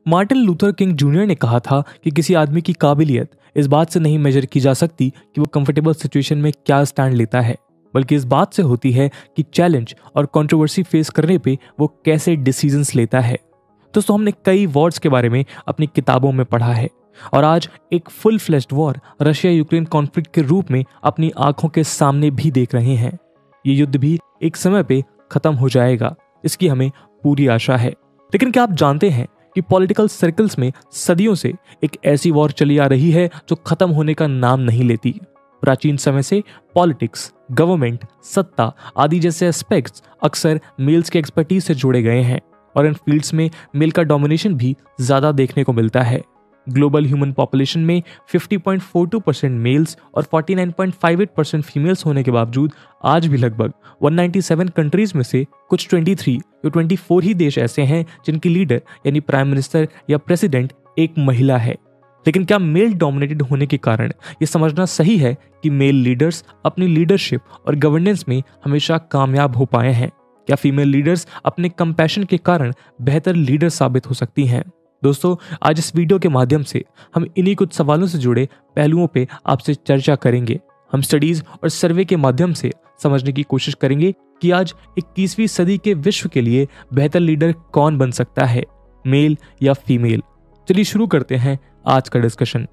Martin Luther king junior ने कहा था कि किसी आदमी की काबिलियत इस बात से नहीं मेजर की जा सकती कि वो कंफर्टेबल सिचुएशन में क्या स्टैंड लेता है, बल्कि इस बात से होती है कि चैलेंज और कंट्रोवर्सी फेस करने पे वो कैसे डिसीजंस लेता है। दोस्तों, हमने कई वॉर्स के बारे में अपनी किताबों में पढ़ा है और आज एक full fleshed war Russia Ukraine conflict के रूप में अपनी आंखों के सामने भी देख रहे हैं। ये युद्ध भी एक समय पे खत्म हो जाएगा, इसकी हमें पूरी आशा है। लेकिन क्या आप जानते हैं कि पॉलिटिकल सर्कल्स में सदियों से एक ऐसी वॉर चली आ रही है जो खत्म होने का नाम नहीं लेती। प्राचीन समय से पॉलिटिक्स, गवर्नमेंट, सत्ता आदि जैसे एस्पेक्ट्स अक्सर मेल्स के एक्सपर्टीज से जोड़े गए हैं और इन फील्ड्स में मेल का डोमिनेशन भी ज्यादा देखने को मिलता है। ग्लोबल ह्यूमन पॉपुलेशन में 50.42% मेल्स और 49.58% फीमेल्स होने के बावजूद आज भी लगभग 197 कंट्रीज में से कुछ 23 या 24 ही देश ऐसे हैं जिनकी लीडर यानी प्राइम मिनिस्टर या प्रेसिडेंट एक महिला है। लेकिन क्या मेल डोमिनेटेड होने के कारण ये समझना सही है कि मेल लीडर्स अपनी लीडरशिप और गवर्नेंस में हमेशा कामयाब हो पाए हैं? क्या फीमेल लीडर्स अपने कंपैशन के कारण बेहतर लीडर साबित हो सकती हैं? दोस्तों, आज इस वीडियो के माध्यम से हम इन्हीं कुछ सवालों से जुड़े पहलुओं पे आपसे चर्चा करेंगे। हम स्टडीज और सर्वे के माध्यम से समझने की कोशिश करेंगे कि आज 21वीं सदी के विश्व के लिए बेहतर लीडर कौन बन सकता है, मेल या फीमेल। चलिए शुरू करते हैं आज का डिस्कशन।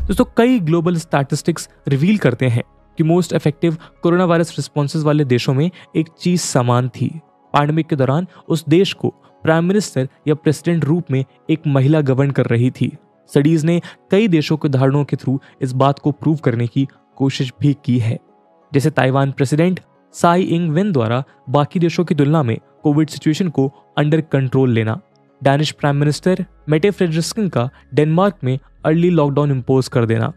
दोस्तों, कई ग्लोबल स्टैटिस्टिक्स रिवील करते हैं कि most effective corona virus responses वाले देशों में एक चीज समान थी। पैंडेमिक के दौरान उस देश को प्राइम मिनिस्टर या प्रेसिडेंट रूप में एक महिला गवर्न कर रही थी। स्टडीज ने कई देशों के उदाहरणों के थ्रू इस बात को प्रूव करने की कोशिश भी की है, जैसे Taiwan president Sai Ing Wen द्वारा बाकी देशों की तुलना में कोविड सिचुएशन को अंडर कंट्रोल लेना, Danish prime minister Mette Frederiksen का डेनमार्क में अर्ली लॉकडाउन इंपोज कर देना,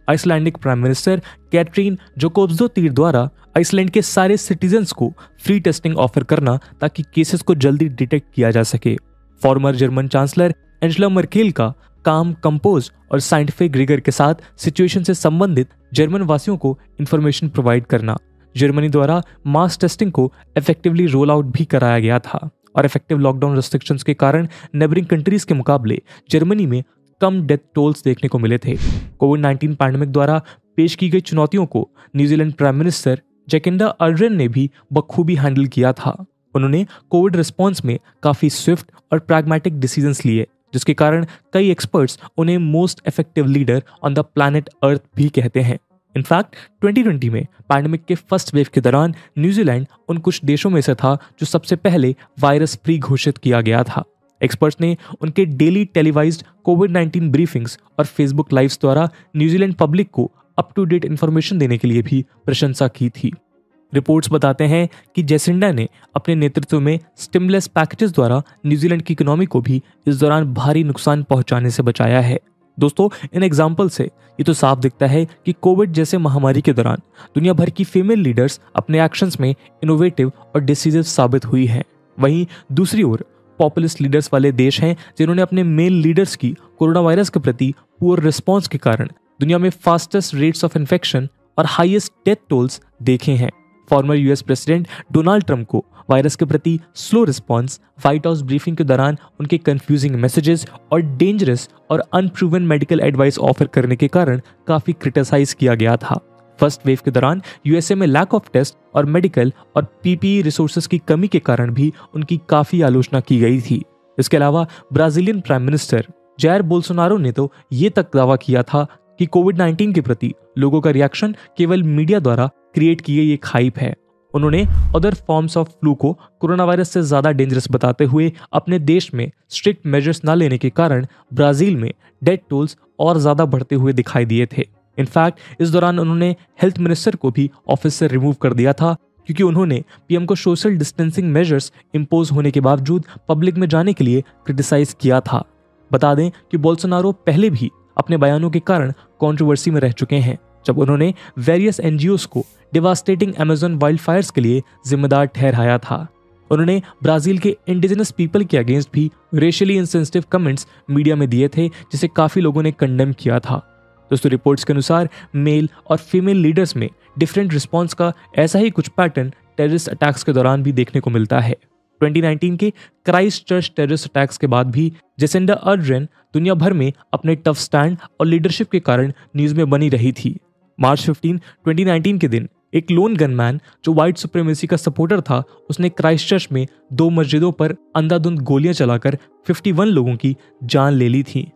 Icelandic prime minister Katrin Jakobsdottir द्वारा आइसलैंड के सारे सिटीजन्स को फ्री टेस्टिंग ऑफर करना ताकि केसेस को जल्दी डिटेक्ट किया जा सके, farmer German chancellor Angela Merkel का काम, कंपोज और साइंटिफिक रिगर के साथ सिचुएशन से संबंधित जर्मन वासियों को इंफॉर्मेशन प्रोवाइड करना, जर्मनी द्वारा मास टेस्टिंग को इफेक्टिवली रोल आउट भी कराया गया था और इफेक्टिव लॉकडाउन रेस्ट्रिक्शंस के कारण नेबरिंग कंट्रीज के मुकाबले जर्मनी में कम डेथ टोल्स देखने को मिले थे। कोविड-19 पैंडेमिक द्वारा पेश की गई चुनौतियों को New Zealand prime minister Jacinda Ardern ने भी बखूबी हैंडल किया था। उन्होंने कोविड रिस्पॉन्स में काफी स्विफ्ट और प्रैग्मेटिक डिसीजंस लिए, जिसके कारण कई एक्सपर्ट्स उन्हें most effective leader on the planet earth भी कहते हैं। इनफैक्ट 2020 में पैंडेमिक के फर्स्ट वेव के दौरान न्यूजीलैंड उन कुछ देशों में से था जो सबसे पहले वायरस फ्री घोषित किया गया था। एक्सपर्ट्स ने उनके डेली टेलीवाइज्ड कोविड-19 ब्रीफिंग्स और फेसबुक लाइव्स द्वारा न्यूजीलैंड पब्लिक को अप टू डेट इंफॉर्मेशन देने के लिए भी प्रशंसा की थी। रिपोर्ट्स बताते हैं कि जेसिंडा ने अपने नेतृत्व में स्टिमुलस पैकेजेस द्वारा न्यूजीलैंड की इकोनॉमी को भी इस दौरान भारी नुकसान पहुंचाने से बचाया है। दोस्तों, इन एग्जाम्पल से ये तो साफ दिखता है कि कोविड जैसे महामारी के दौरान दुनिया भर की फीमेल लीडर्स अपने एक्शंस में इनोवेटिव और डिसीजिव साबित हुई हैं। वहीं दूसरी ओर पॉपुलिस्ट लीडर्स वाले देश हैं जिन्होंने अपने मेल लीडर्स की कोरोना वायरस के प्रति पुअर रिस्पॉन्स के कारण दुनिया में फास्टेस्ट रेट्स ऑफ इन्फेक्शन और हाईएस्ट डेथ टोल्स देखे हैं। Former US president Donald Trump को वायरस के प्रति slow response, white house briefing के दौरान उनके कंफ्यूजिंग मैसेजेस और डेंजरस और अनप्रूवन मेडिकल एडवाइस ऑफर करने के कारण काफी क्रिटिसाइज किया गया था। फर्स्ट वेव के दौरान यूएसए में लैक ऑफ टेस्ट और मेडिकल और पीपीई रिसोर्सेज की कमी के कारण भी उनकी काफी आलोचना की गई थी। इसके अलावा Brazilian prime minister Jair Bolsonaro ने तो ये तक दावा किया था कि कोविड-19 के प्रति लोगों का रिएक्शन केवल मीडिया द्वारा क्रिएट की गई एक हाइप है। उन्होंने अदर फॉर्म्स ऑफ फ्लू को कोरोना वायरस से ज्यादा डेंजरस बताते हुए अपने देश में स्ट्रिक्ट मेजर्स न लेने के कारण ब्राजील में डेथ टोल्स और ज्यादा बढ़ते हुए दिखाई दिए थे। इनफैक्ट इस दौरान उन्होंने हेल्थ मिनिस्टर को भी ऑफिस से रिमूव कर दिया था क्योंकि उन्होंने पीएम को सोशल डिस्टेंसिंग मेजर्स इंपोज होने के बावजूद पब्लिक में जाने के लिए क्रिटिसाइज किया था। बता दें कि बोल्सोनारो पहले भी अपने बयानों के कारण कंट्रोवर्सी में रह चुके हैं, जब उन्होंने वेरियस एनजीओस को डिवास्टेटिंग अमेज़न वाइल्ड फायर्स के लिए जिम्मेदार ठहराया था। उन्होंने ब्राजील के इंडिजिनस पीपल के अगेंस्ट भी रेशियली इंसेंसिटिव कमेंट्स मीडिया में दिए थे, जिसे काफी लोगों ने कंडेम किया था। दोस्तों, रिपोर्ट्स के अनुसार मेल और फीमेल लीडर्स में डिफरेंट रिस्पॉन्स का ऐसा ही कुछ पैटर्न टेररिस्ट अटैक्स के दौरान भी देखने को मिलता है। 2019 के क्राइस्ट चर्च टेररिस्ट अटैक्स के बाद भी जेसिंडा अर्डर्न दुनिया भर में अपने टफ स्टैंड और लीडरशिप के कारण न्यूज में बनी रही थी। मार्च 15, 2019 के दिन एक लोन गनमैन जो व्हाइट सुप्रीमेसी का सपोर्टर था, उसने क्राइस्ट चर्च में 2 मस्जिदों पर अंधाधुंध गोलियां चलाकर 51 लोगों की जान ले ली थी।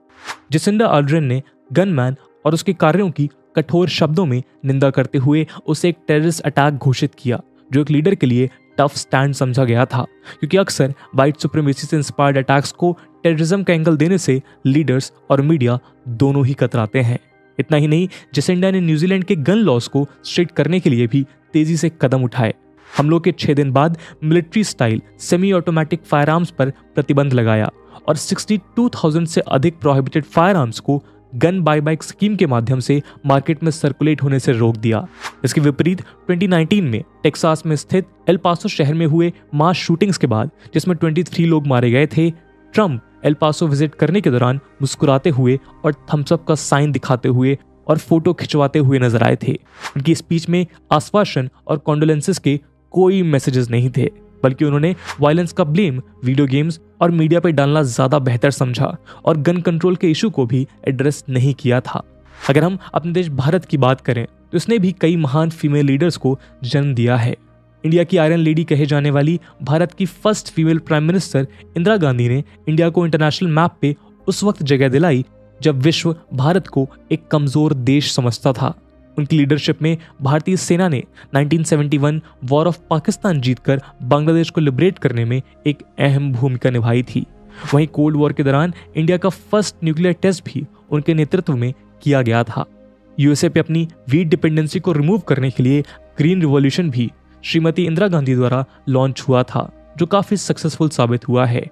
जेसिंडा अर्डर्न ने गनमैन और उसके कार्यों की कठोर शब्दों में निंदा करते हुए उसे एक टेररिस्ट अटैक घोषित किया, जो एक लीडर के लिए टफ स्टैंड समझा गया था, क्योंकि अक्सर व्हाइट सुप्रीमेसी से इंस्पायर्ड अटैक्स को टेररिज्म का एंगल देने से लीडर्स और मीडिया दोनों ही कतराते हैं। इतना ही नहीं, जेसिंडा ने न्यूजीलैंड के गन लॉस को स्ट्रिक्ट करने के लिए भी तेजी से कदम उठाए। हमलों के 6 दिन बाद military style semi automatic fire arms पर प्रतिबंध लगाया और 62,000 से अधिक प्रोहिबिटेड फायर आर्म्स को गन बायबैक स्कीम के माध्यम से मार्केट में सर्कुलेट होने से रोक दिया। इसके विपरीत 2019 में टेक्सास में स्थित एल पासो शहर में हुए मास शूटिंग्स के बाद, जिसमें 23 लोग मारे गए थे, ट्रंप एल पासो विजिट करने के दौरान मुस्कुराते हुए और थम्स अप का साइन दिखाते हुए और फोटो खिंचवाते हुए नजर आए थे। उनकी स्पीच में आश्वासन और कॉन्डोलेंसेस के कोई मैसेजेस नहीं थे, बल्कि उन्होंने वायलेंस का ब्लेम वीडियो गेम्स और मीडिया पर डालना ज्यादा बेहतर समझा और गन कंट्रोल के इशू को भी एड्रेस नहीं किया था। अगर हम अपने देश भारत की बात करें तो इसने भी कई महान फीमेल लीडर्स को जन्म दिया है। इंडिया की आयरन लेडी कहे जाने वाली भारत की first female prime minister Indira Gandhi ने इंडिया को इंटरनेशनल मैप पे उस वक्त जगह दिलाई जब विश्व भारत को एक कमजोर देश समझता था। उनकी लीडरशिप में भारतीय सेना ने 1971 वॉर ऑफ पाकिस्तान जीतकर बांग्लादेश को लिबरेट करने में एक अहम भूमिका निभाई थी। वहीं कोल्ड वॉर के दौरान इंडिया का फर्स्ट न्यूक्लियर टेस्ट भी उनके नेतृत्व में किया गया था। यूएसए पे अपनी वीट डिपेंडेंसी को रिमूव करने के लिए ग्रीन रिवॉल्यूशन भी श्रीमती इंदिरा गांधी द्वारा लॉन्च हुआ था, जो काफी सक्सेसफुल साबित हुआ है।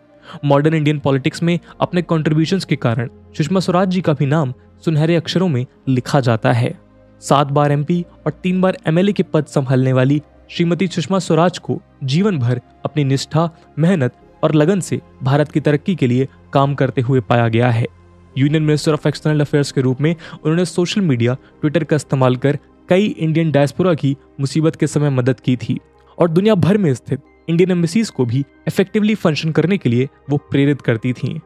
मॉडर्न इंडियन पॉलिटिक्स में अपने कंट्रीब्यूशंस के कारण सुषमा स्वराज जी का भी नाम सुनहरे अक्षरों में लिखा जाता है। 7 बार एमपी और 3 बार एमएलए के पद संभालने वाली श्रीमती सुषमा स्वराज को जीवन भर अपनी निष्ठा, मेहनत और लगन से भारत की तरक्की के लिए काम करते हुए पाया गया है। Union minister of external affairs के रूप में उन्होंने सोशल मीडिया, ट्विटर का इस्तेमाल कर कई इंडियन डायस्पोरा की मुसीबत के समय मदद की थी और दुनिया भर में स्थित इंडियन एम्बेसीज को भी इफेक्टिवली फंक्शन करने के लिए वो प्रेरित करती थीं।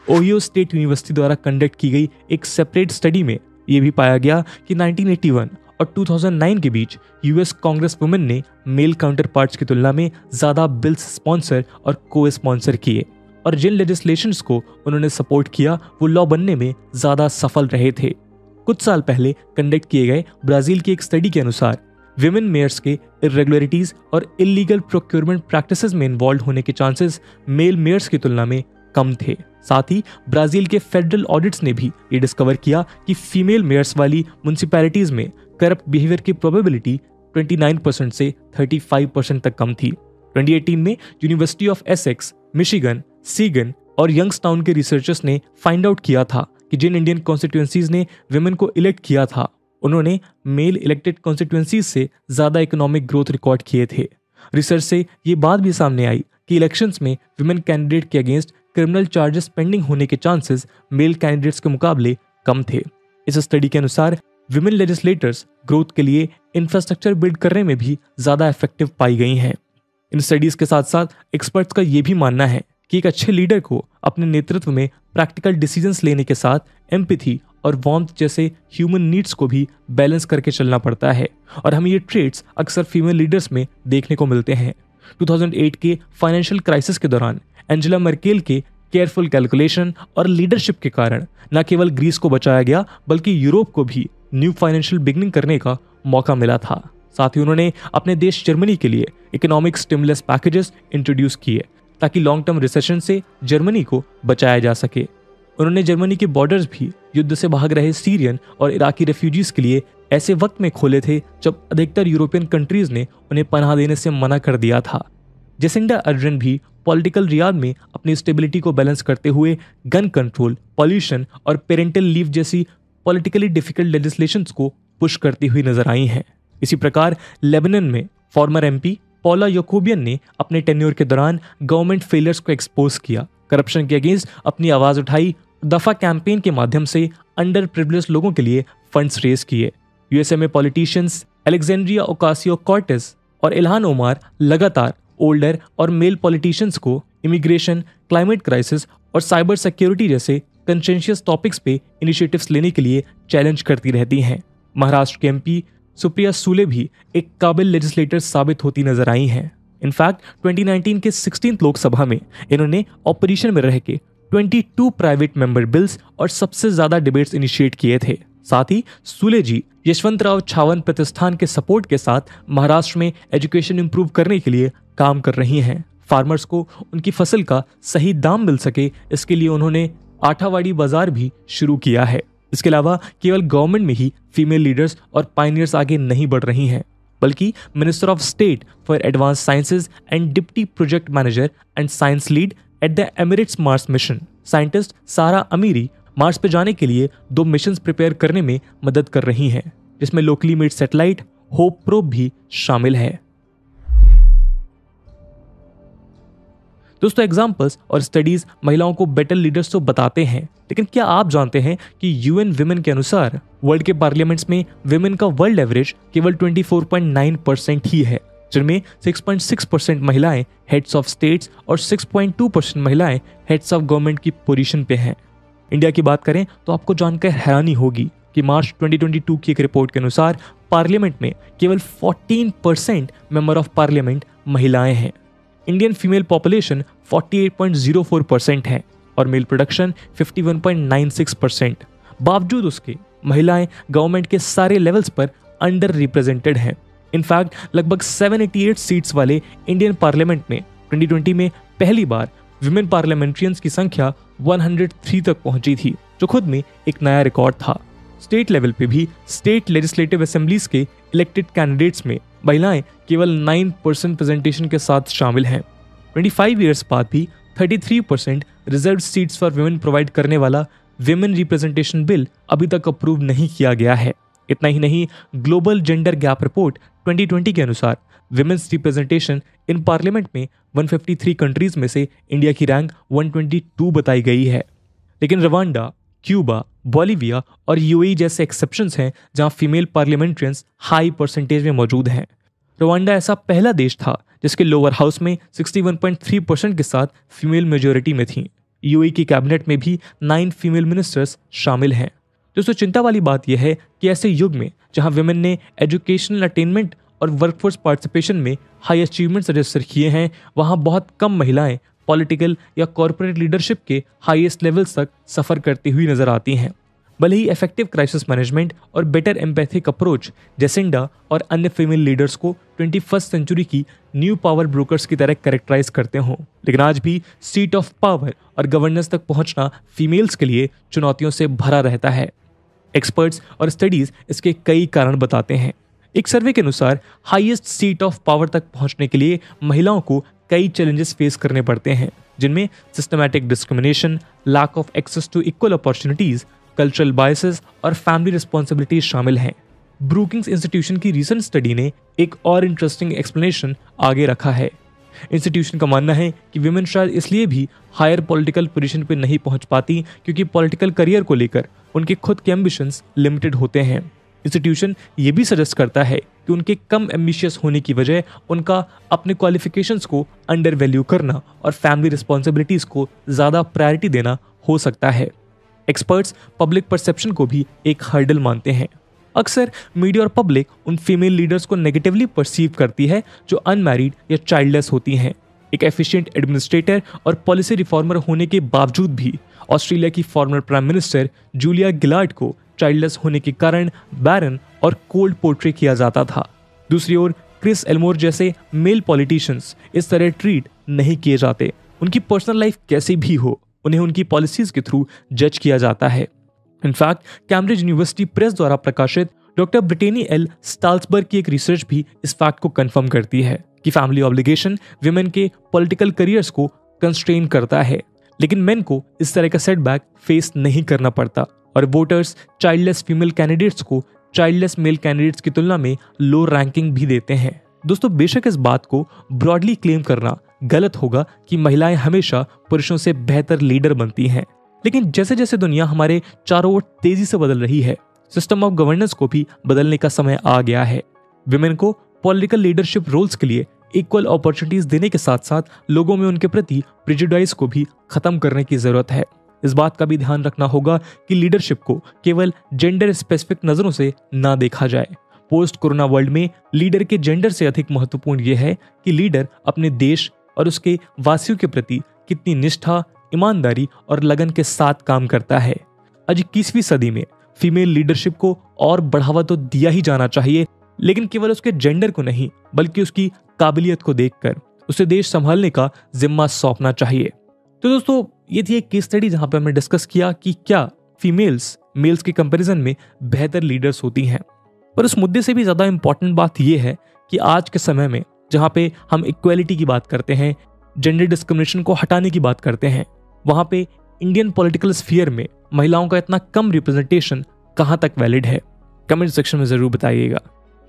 ओहियो स्टेट यूनिवर्सिटी द्वारा कंडक्ट की गई एक सेपरेट स्टडी में यह भी पाया गया कि 1981 और 2009 के बीच यूएस कांग्रेस वुमेन ने मेल काउंटर पार्ट्स की तुलना में ज्यादा बिल्स स्पॉन्सर और को स्पॉन्सर किए और जिन लेजिस्लेशंस को उन्होंने सपोर्ट किया वो लॉ बनने में ज्यादा सफल रहे थे। कुछ साल पहले कंडक्ट किए गए ब्राजील की एक स्टडी के अनुसार विमेन मेयर्स के इरेगुलरिटीज और इलीगल प्रोक्योरमेंट प्रैक्टिसेस में इन्वॉल्व होने के चांसेस मेल मेयर्स की तुलना में कम थे। साथ ही ब्राजील के फेडरल ऑडिट्स ने भी ये डिस्कवर किया कि फीमेल मेयर्स वाली म्युनिसिपैलिटीज में करप्ट बिहेवियर की प्रोबेबिलिटी 29% से 35% तक कम थी। 2018 में यूनिवर्सिटी ऑफ एसेक्स, मिशिगन, सीगन और यंगस्टाउन के रिसर्चर्स ने फाइंड आउट किया था कि जिन इंडियन कॉन्स्टिट्यूएंसीज ने विमेन को इलेक्ट किया था उन्होंने मेल इलेक्टेड कॉन्स्टिट्यूएंसीज से ज्यादा इकोनॉमिक ग्रोथ रिकॉर्ड किए थे। रिसर्च से ये बात भी सामने आई कि इलेक्शंस में विमेन कैंडिडेट के अगेंस्ट क्रिमिनल चार्जेस पेंडिंग होने के चांसेस मेल कैंडिडेट्स के मुकाबले कम थे। इस स्टडी के अनुसार विमेन लेजिस्लेटर्स ग्रोथ के लिए इंफ्रास्ट्रक्चर बिल्ड करने में भी ज्यादा इफेक्टिव पाई गई हैं। इन स्टडीज के साथ साथ एक्सपर्ट्स का यह भी मानना है कि एक अच्छे लीडर को अपने नेतृत्व में प्रैक्टिकल डिसीजंस लेने के साथ एम्पैथी और वार्मथ जैसे ह्यूमन नीड्स को भी बैलेंस करके चलना पड़ता है और हमें ये ट्रेट्स अक्सर फीमेल लीडर्स में देखने को मिलते हैं। 2008 के फाइनेंशियल क्राइसिस के दौरान एंजेला मर्केल के केयरफुल कैलकुलेशन और लीडरशिप के कारण न केवल ग्रीस को बचाया गया बल्कि यूरोप को भी न्यू फाइनेंशियल बिगनिंग करने का मौका मिला था। साथ ही उन्होंने अपने देश जर्मनी के लिए इकोनॉमिक स्टिमुलस पैकेजेस इंट्रोड्यूस किए ताकि लॉन्ग टर्म रिसेशन से जर्मनी को बचाया जा सके। उन्होंने जर्मनी के बॉर्डर्स भी युद्ध से भाग रहे सीरियन और इराकी रेफ्यूजीज के लिए ऐसे वक्त में खोले थे जब अधिकतर यूरोपियन कंट्रीज ने उन्हें पनाह देने से मना कर दिया था। जेसिंडा अर्डर्न भी पॉलिटिकल रियाद में अपनी स्टेबिलिटी को बैलेंस करते हुए गन कंट्रोल, पॉल्यूशन और पेरेंटल लीव जैसी पॉलिटिकली डिफिकल्ट लेजिस्लेशंस को पुश करती हुई नजर आई हैं। इसी प्रकार लेबनान में फॉर्मर एमपी पॉला याकूबियन ने अपने टेन्योर के दौरान गवर्नमेंट फेलियर्स को एक्सपोज किया, करप्शन के अगेंस्ट अपनी आवाज उठाई, दफा कैंपेन के माध्यम से अंडर प्रिविलेज्ड लोगों के लिए फंड्स रेज किए। यूएसए में पॉलिटिशियंस एलेक्जेंड्रिया ओकासियो-कॉर्टेस और इल्हान ओमार लगातार ओल्डर और मेल पॉलिटिशियंस को इमिग्रेशन, क्लाइमेट क्राइसिस और साइबर सिक्योरिटी जैसे कंसेंशियस टॉपिक्स पे इनिशिएटिव्स लेने के लिए चैलेंज करती रहती हैं। महाराष्ट्र के एमपी सुप्रिया सुले भी एक काबिल लेजिस्लेटर साबित होती नजर आई हैं। इनफैक्ट 2019 के 16th लोकसभा में इन्होंने ऑपोजिशन में रह के 22 प्राइवेट मेंबर बिल्स और सबसे ज्यादा डिबेट्स इनिशिएट किए थे। साथ ही सुले जी यशवंतराव छावन प्रतिष्ठान के सपोर्ट के साथ महाराष्ट्र में एजुकेशन इंप्रूव करने के लिए काम कर रही हैं। फार्मर्स को उनकी फसल का सही दाम मिल सके, इसके लिए उन्होंने आठावाड़ी बाजार भी शुरू किया है। इसके अलावा केवल गवर्नमेंट में ही फीमेल लीडर्स और पायनियर्स आगे नहीं बढ़ रही हैं, बल्कि minister of state for advance sciences and deputy project manager and science lid at the Emirates Mars mission scientist सारा अमीरी मार्स पे जाने के लिए 2 मिशंस प्रिपेयर करने में मदद कर रही हैं, जिसमें locally made satellite hope probe भी शामिल है। दोस्तों, एग्जाम्पल्स और स्टडीज महिलाओं को बेटर लीडर्स तो बताते हैं, लेकिन क्या आप जानते हैं कि यूएन विमेन के अनुसार वर्ल्ड के पार्लियामेंट्स में विमेन का वर्ल्ड एवरेज केवल 24.9% ही है, जिनमें 6.6% महिलाएं हेड्स ऑफ स्टेट्स और 6.2% महिलाएं हेड्स ऑफ गवर्नमेंट की पोजीशन पे हैं। इंडिया की बात करें तो आपको जानकर हैरानी होगी कि मार्च 2022 की एक रिपोर्ट के अनुसार पार्लियामेंट में केवल 14% मेंबर ऑफ पार्लियामेंट महिलाएं हैं। इंडियन फीमेल पॉपुलेशन 48.04% है और मेल प्रोडक्शन 51.96%। बावजूद उसके महिलाएं गवर्नमेंट के सारे लेवल्स पर अंडर रिप्रेजेंटेड हैं। इनफैक्ट लगभग 788 सीट्स वाले इंडियन पार्लियामेंट में 2020 में पहली बार विमेन पार्लियामेंट्रियंस की संख्या 103 तक पहुंची थी, जो खुद में एक नया रिकॉर्ड था। स्टेट लेवल पे भी स्टेट लेजिस्लेटिव असेंबलीज के इलेक्टेड कैंडिडेट्स में महिलाएं केवल 9% प्रेजेंटेशन के साथ शामिल हैं। 25 ईयर्स बाद भी 33% reserve seats for women provide करने वाला विमेन रिप्रेजेंटेशन बिल अभी तक अप्रूव नहीं किया गया है। इतना ही नहीं, ग्लोबल जेंडर गैप रिपोर्ट 2020 के अनुसार विमेन्स रिप्रेजेंटेशन इन पार्लियामेंट में 153 कंट्रीज में से इंडिया की रैंक 122 बताई गई है। लेकिन रवांडा, क्यूबा, बोलिविया और यूएई जैसे एक्सेप्शंस हैं जहां फीमेल पार्लियामेंट्रियंस हाई परसेंटेज में मौजूद हैं। रवांडा ऐसा पहला देश था जिसके लोअर हाउस में 61.3% के साथ फीमेल मेजोरिटी में थी। यूएई की कैबिनेट में भी 9 फीमेल मिनिस्टर्स शामिल हैं। दोस्तों, चिंता वाली बात यह है कि ऐसे युग में जहां विमेन ने एजुकेशनल अटेनमेंट और वर्कफोर्स पार्टिसिपेशन में हाई अचीवमेंट्स रजिस्टर किए हैं, वहां बहुत कम महिलाएं पॉलिटिकल या कॉर्पोरेट लीडरशिप के हाईएस्ट लेवल्स तक सफर करती हुई नजर आती हैं। भले ही इफेक्टिव क्राइसिस मैनेजमेंट और बेटर एम्पैथिक अप्रोच जेसिंडा और अन्य फीमेल लीडर्स को 21st सेंचुरी की न्यू पावर ब्रोकर्स की तरह कैरेक्टराइज करते हों, लेकिन आज भी सीट ऑफ पावर और गवर्नेंस तक पहुंचना फीमेल्स के लिए चुनौतियों से भरा रहता है। एक्सपर्ट्स और स्टडीज इसके कई कारण बताते हैं। एक सर्वे के अनुसार हाईएस्ट सीट ऑफ पावर तक पहुंचने के लिए महिलाओं को कई चैलेंजेस फेस करने पड़ते हैं, जिनमें systematic discrimination, lack of access to equal opportunities, cultural biases और फैमिली रिस्पॉन्सिबिलिटीज शामिल हैं। ब्रूकिंग्स इंस्टीट्यूशन की रीसेंट स्टडी ने एक और इंटरेस्टिंग एक्सप्लेनेशन आगे रखा है। इंस्टीट्यूशन का मानना है कि विमेन शायद इसलिए भी हायर पॉलिटिकल पोजीशन पे नहीं पहुंच पाती क्योंकि पॉलिटिकल करियर को लेकर उनके खुद के एम्बिशंस लिमिटेड होते हैं। इंस्टीट्यूशन ये भी सजेस्ट करता है कि उनके कम एम्बिशियस होने की वजह उनका अपने क्वालिफिकेशंस को अंडर वैल्यू करना और फैमिली रिस्पॉन्सिबिलिटीज को ज़्यादा प्रायोरिटी देना हो सकता है। एक्सपर्ट्स पब्लिक परसेप्शन को भी एक हर्डल मानते हैं। अक्सर मीडिया और पब्लिक उन फीमेल लीडर्स को नेगेटिवली परसीव करती है जो अनमैरिड या चाइल्डलेस होती हैं। एक एफिशिएंट एडमिनिस्ट्रेटर और पॉलिसी रिफॉर्मर होने के बावजूद भी ऑस्ट्रेलिया की former prime minister Julia Gillard को चाइल्डलेस होने के कारण बैरन और कोल्ड पोर्ट्रे किया जाता था। दूसरी ओर क्रिस एल्मोर जैसे मेल पॉलिटिशियंस इस तरह ट्रीट नहीं किए जाते। उनकी पर्सनल लाइफ कैसी भी हो, उन्हें उनकी पॉलिसीज के थ्रू जज किया जाता है। इनफैक्ट कैम्ब्रिज यूनिवर्सिटी प्रेस द्वारा प्रकाशित डॉक्टर ब्रिटेनी एल स्टाल्सबर्ग की एक रिसर्च भी इस फैक्ट को कंफर्म करती है कि फैमिली ऑब्लिगेशन विमेन के पॉलिटिकल करियर्स को कंस्ट्रेन करता है, लेकिन मेन को इस तरह का सेटबैक फेस नहीं करना पड़ता और वोटर्स चाइल्डलेस फीमेल कैंडिडेट्स को चाइल्डलेस मेल कैंडिडेट्स की तुलना में लो रैंकिंग भी देते हैं। दोस्तों, बेशक इस बात को ब्रॉडली क्लेम करना गलत होगा कि महिलाएं हमेशा पुरुषों से बेहतर लीडर बनती हैं, लेकिन जैसे जैसे दुनिया हमारे चारों ओर तेजी से बदल रही है, सिस्टम ऑफ गवर्नेंस को भी बदलने का समय आ गया है। विमेन को पॉलिटिकल लीडरशिप रोल्स के लिए इक्वल अपॉर्चुनिटीज देने के साथ साथ लोगों में उनके प्रति प्रेजुडाइज को भी खत्म करने की जरूरत है। इस बात का भी ध्यान रखना होगा कि लीडरशिप को केवल जेंडर स्पेसिफिक नजरों से ना देखा जाए। पोस्ट कोरोना वर्ल्ड में लीडर के जेंडर से अधिक महत्वपूर्ण यह है कि लीडर अपने देश और उसके वासियों के प्रति कितनी निष्ठा, ईमानदारी और लगन के साथ काम करता है। आज 21वीं सदी में फीमेल लीडरशिप को और बढ़ावा तो दिया ही जाना चाहिए, लेकिन केवल उसके जेंडर को नहीं बल्कि उसकी काबिलियत को देखकर उसे देश संभालने का जिम्मा सौंपना चाहिए। तो दोस्तों, ये थी एक केस स्टडी जहां पर हमने डिस्कस किया कि क्या फीमेल्स मेल्स के कंपैरिजन में बेहतर लीडर्स होती हैं। पर उस मुद्दे से भी ज्यादा इंपॉर्टेंट बात यह है कि आज के समय में जहां पे हम इक्वालिटी की बात करते हैं, जेंडर डिस्क्रिमिनेशन को हटाने की बात करते हैं, वहां पे इंडियन पॉलिटिकल स्फीयर में महिलाओं का इतना कम रिप्रेजेंटेशन कहां तक वैलिड है? कमेंट सेक्शन में जरूर बताइएगा।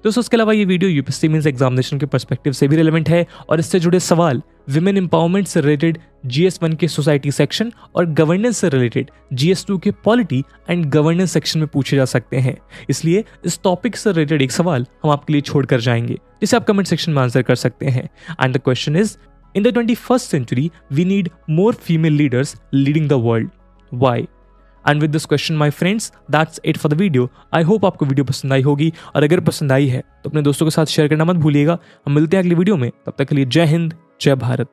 दोस्तों, इसके अलावा ये वीडियो यूपीएससी मेंस एग्जामिनेशन के पर्सपेक्टिव से भी रिलेवेंट है और इससे जुड़े सवाल विमेन एम्पावरमेंट से रिलेटेड GS1 के सोसाइटी सेक्शन और गवर्नेंस से रिलेटेड GS2 के पॉलिटी एंड गवर्नेंस सेक्शन में पूछे जा सकते हैं। इसलिए इस टॉपिक से रिलेटेड एक सवाल हम आपके लिए छोड़कर जाएंगे जिसे आप कमेंट सेक्शन में आंसर कर सकते हैं। And the question is, in the 21st century we need more female leaders leading the world. Why? And with this question, my friends, that's it for the video. I hope आपको video पसंद आई होगी और अगर पसंद आई है तो अपने दोस्तों के साथ शेयर करना मत भूलिएगा। हम मिलते हैं अगली वीडियो में, तब तक के लिए जय हिंद, जय भारत।